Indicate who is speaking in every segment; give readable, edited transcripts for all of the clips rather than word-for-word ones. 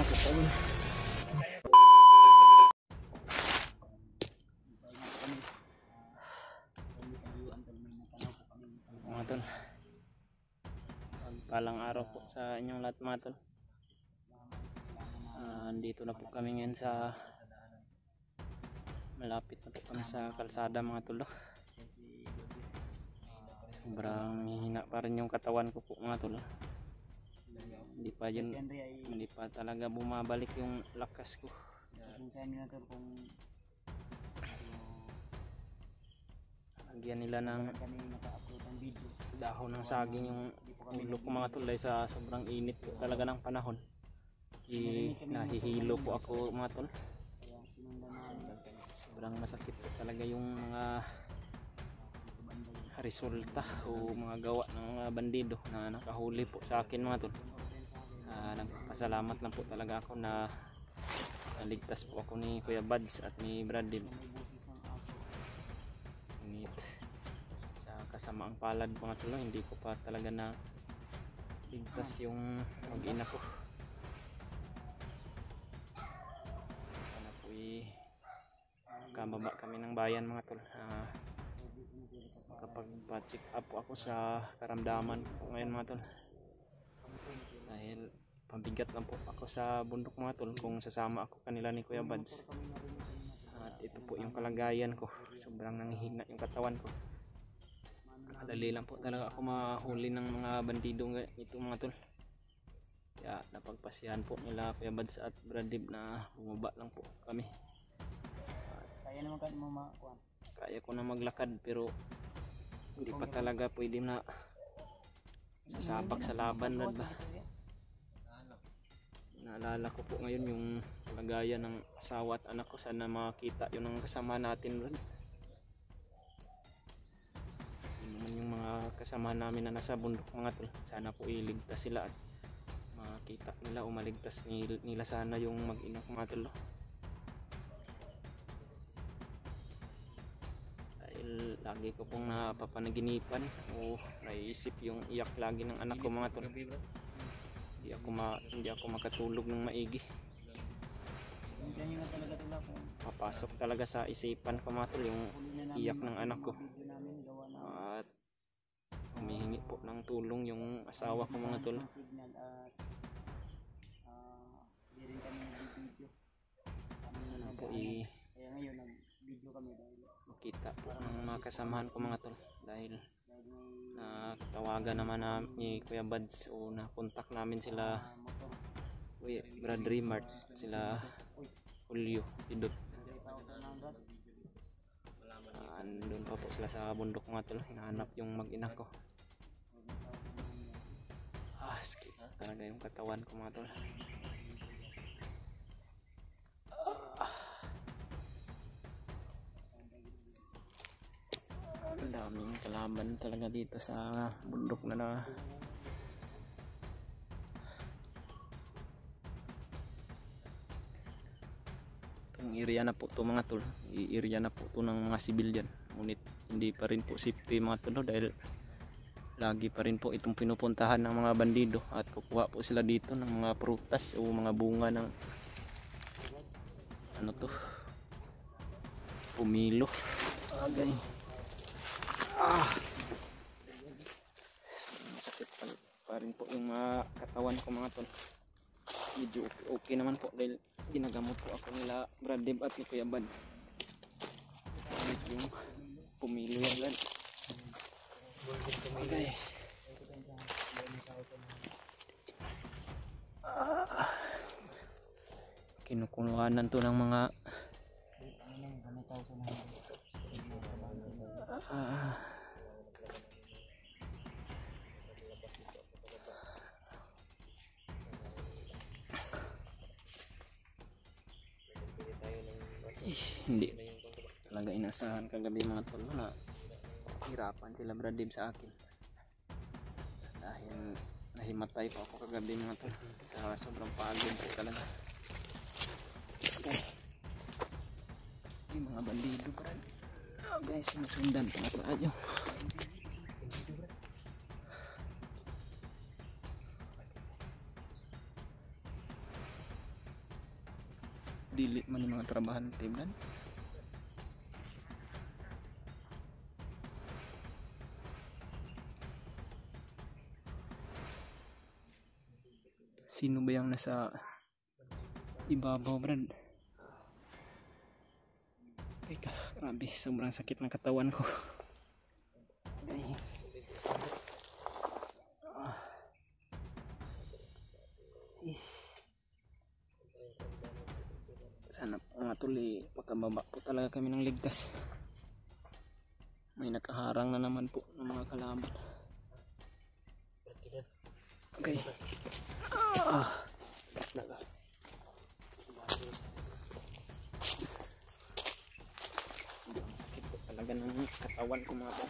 Speaker 1: mga totoo. Mga tol, pagpalang araw po sa inyong lahat mga tol. Andito na po kami ngayon sa malapit na po kami sa kalsada mga tol. Sobrang hihina pa rin yung katawan ko po mga tol. Hindi pa talaga bumabalik yung lakas ko. Lagyan nila ng dahon ng saging yung ulo ko mga tol, dahil sa sobrang init po talaga ng panahon. Nahihilo po ako mga tol. Sobrang masakit po talaga yung mga resulta o mga gawa ng mga bandido na nakahuli po sa akin mga tol. Nagpasalamat lang po talaga ako na naligtas po ako ni Kuya Bads at ni Bradley. Sa kasamaang palad mga tol, hindi ko pa talaga na ligtas yung mag-ina ko. Sana po kababa kami ng bayan mga tol. Kapag pa-check up po ako sa karamdaman ko ngayon mga tol, dahil pabigat lang po ako sa bundok mga tol kung sasama ako kanila ni Kuya Bads. At ito po yung kalagayan ko, sobrang nanghihina yung katawan ko. Madali lang po talaga ako mahuli ng mga bandido ito mga tol. Kaya napagpasihan po nila Kuya Bads at Bradley na bumaba lang po kami. Kaya ko na maglakad pero hindi pa talaga pwede na sasabak sa laban ba. Naalala ko po ngayon yung kalagayan ng asawa at anak ko. Sana makita yun ang kasama natin ron. Yung mga kasama namin na nasa bundok mga tol, sana po iligtas sila at makita nila o maligtas nila sana yung mag-ina ko mga tol. Dahil lagi ko pong napapanaginipan o naisip yung iyak lagi ng anak ko mga tol. Hindi ako makatulog ng maigi. Papasok talaga sa isipan ko mga tol yung iyak ng anak ko. At humihingi po ng tulong yung asawa ko mga tol. Sana po makita po ng mga kasamahan ko mga tol, dahil nakatawagan naman ni Kuya Bads o nakontak namin sila Brad Rimart, sila Julio Pidot. Andun pa po sila sa bundok mga tol, hinahanap yung mag-ina ko. Sakit talaga yung katawan ko mga tol. Ang daming kalaban talaga dito sa bundok na itong area na po to mga tol, area na po to ng mga civilian, ngunit hindi pa rin po safety mga tol, dahil lagi pa rin po itong pinupuntahan ng mga bandido at kukuha po sila dito ng mga prutas o mga bunga ng pumilo. Masakit pa rin po yung katawan ko mga tol. Medyo okay naman po dahil ginagamot po ako nila Bradley at ni Kuya Bad. Yung pumilo yan. Okay. Kinukuhanan to ng mga hindi talaga inasahan kagabi mga tol na hirapan sila Bradley sa akin, dahil nahimatay pa ako kagabi mga tol sa sobrang pagod po talaga. Yung mga bandido pa rin. Guys, sinusundan pa na tayo. dili man yung mga trabahan tiblan. Sino ba yung nasa ibabaw, Brad? Teka, grabe, sobrang sakit ng katawan ko. Okay. Sana po nga tuloy, pagkababa po talaga kami ng ligtas. May nakaharang na naman po ng mga kalaban. Okay. Sakit po talaga ng katawan ko mga po.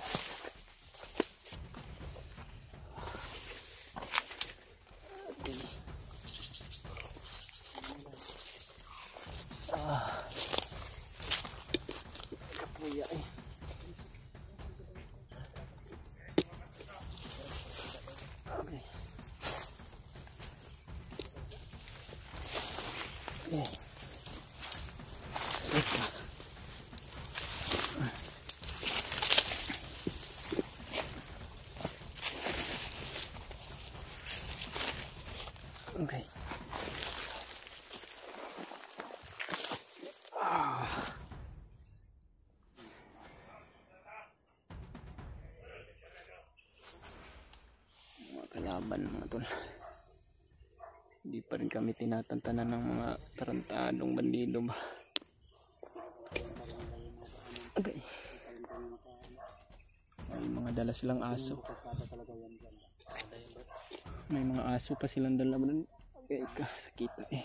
Speaker 1: Okay. Kapuya eh. Okay. Yeah. Okay. Mga kalaban mga tol. Hindi pa rin kami tinatantanan ng mga tarantadong bandido ba. Okay. May mga dala silang aso. May mga aso pa silang dala mo dun. Okay ka, sakita eh.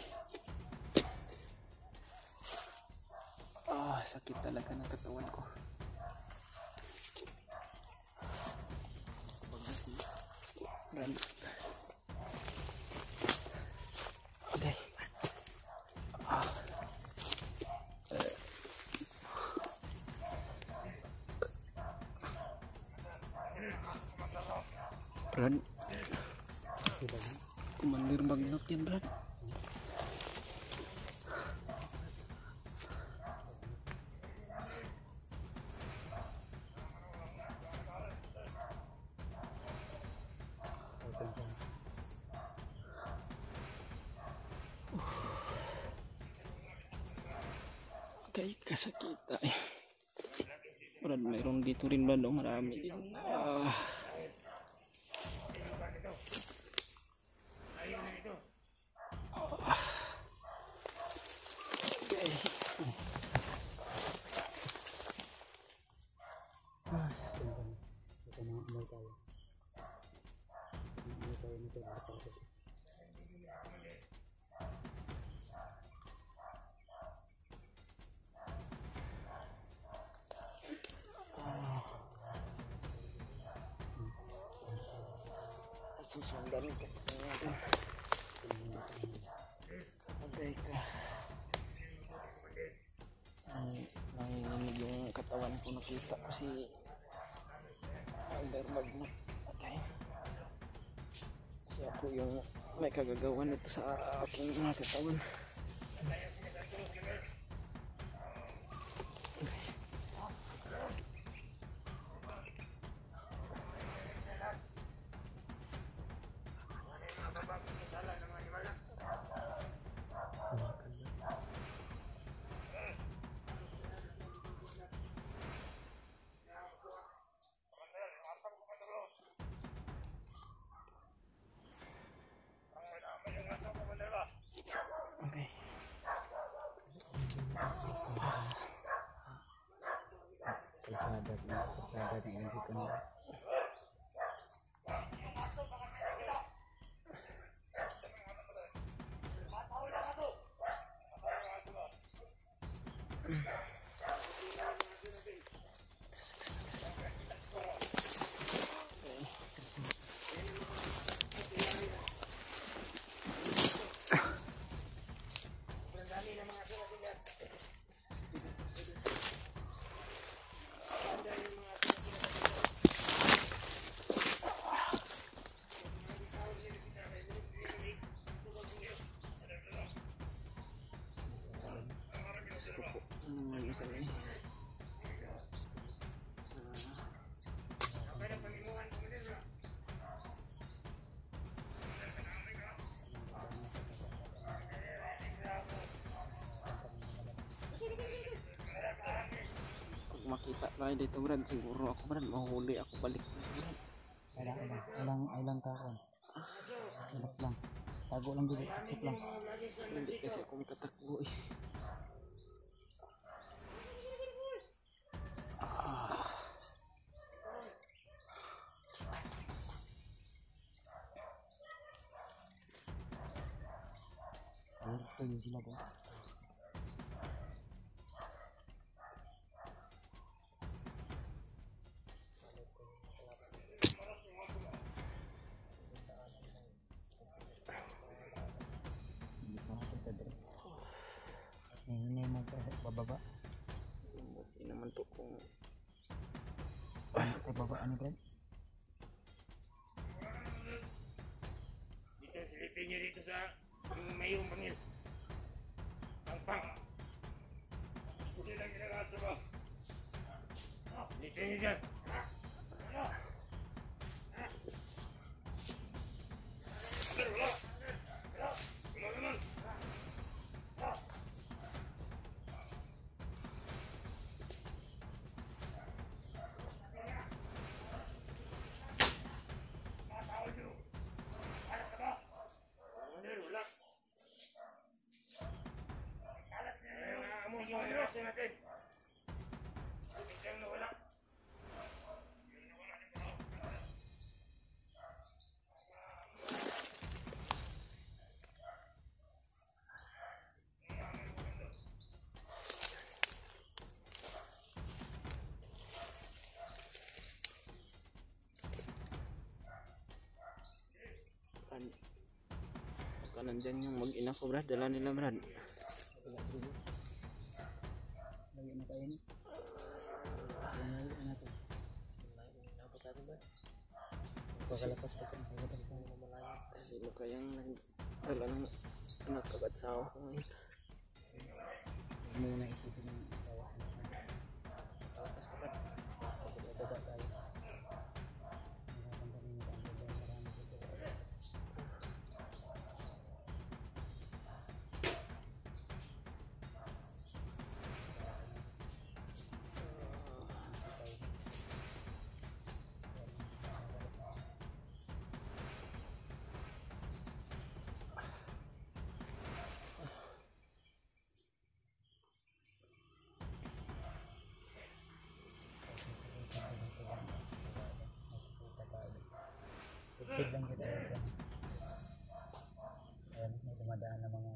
Speaker 1: Sakit talaga ng katawan ko. Okay. Brad, kumandir bagnot yan, Brad. Okay, kasakita eh. Brad, mayroon dito rin Brad, marami din. Susundan ko natin. Okay ka. Nanginginig yung katawan ko, nakita ko si Alder Magnot. Okay. So ako yung may kagagawan nito sa aking mga katawan. Kaya dito Brad, siguro ako Brad, mahuli ako balik dito Brad.
Speaker 2: Ilang takon. Ilak lang. Tago lang dito, ikot lang.
Speaker 1: Hindi kasi ako makatakbo eh.
Speaker 2: Ayun sila po. Hindi mo bababa.
Speaker 1: Hindi naman to kung
Speaker 2: Bababa ano Brad?
Speaker 3: Dito silipin nyo dito sa mayong pangil. Pang. Hindi lang ginagawa mo. Dito nyo dyan. Wala. Wala naman.
Speaker 1: Baka nandyan yung mag-ina ko Brad, dala nila Brad.
Speaker 2: Lagi na kain. Ano to? Pagkalapas ka ito.
Speaker 1: Kasi kayang dala ng anak kabatsawa ko ngayon.
Speaker 2: Hindi mo naisipin yung asawa. Tapos kapag bababa tayo. Ikit lang kita yun. Ayan, may dumadaan na mga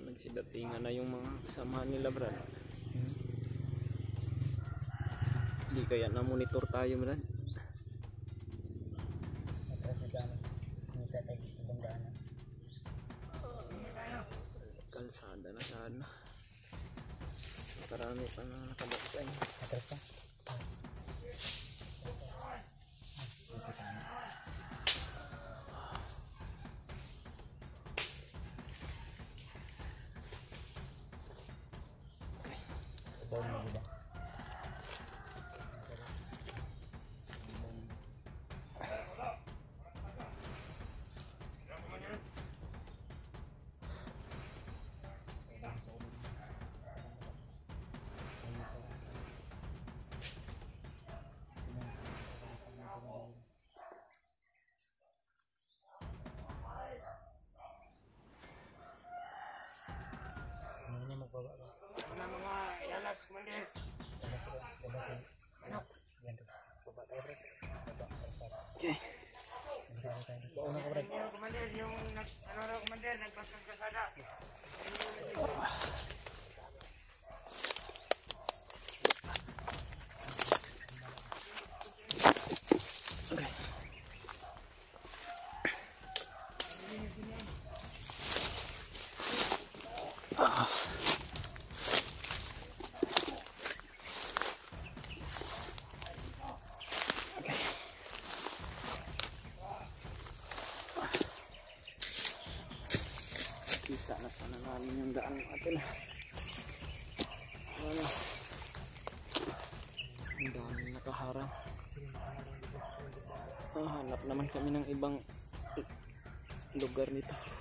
Speaker 1: nagsidatingan na yung mga kasama nila Brad. Hindi kaya na-monitor tayo Brad.
Speaker 2: atras na daan. Hindi tayo ibang daanan.
Speaker 1: Kalsada na sana. Marami pa na nakabakay.
Speaker 2: Atras ka? Down mo diba? Ano magbaba ba?
Speaker 3: Mga yalas mandir.
Speaker 1: Okay.
Speaker 2: Bauna ka Brad.
Speaker 3: Yung kumandir, yung kumandir, nagpasang kasada.
Speaker 1: Kita na sana namin yung daan natin. Ano? Ang dami nakaharang. Hanap naman kami ng ibang lugar nito.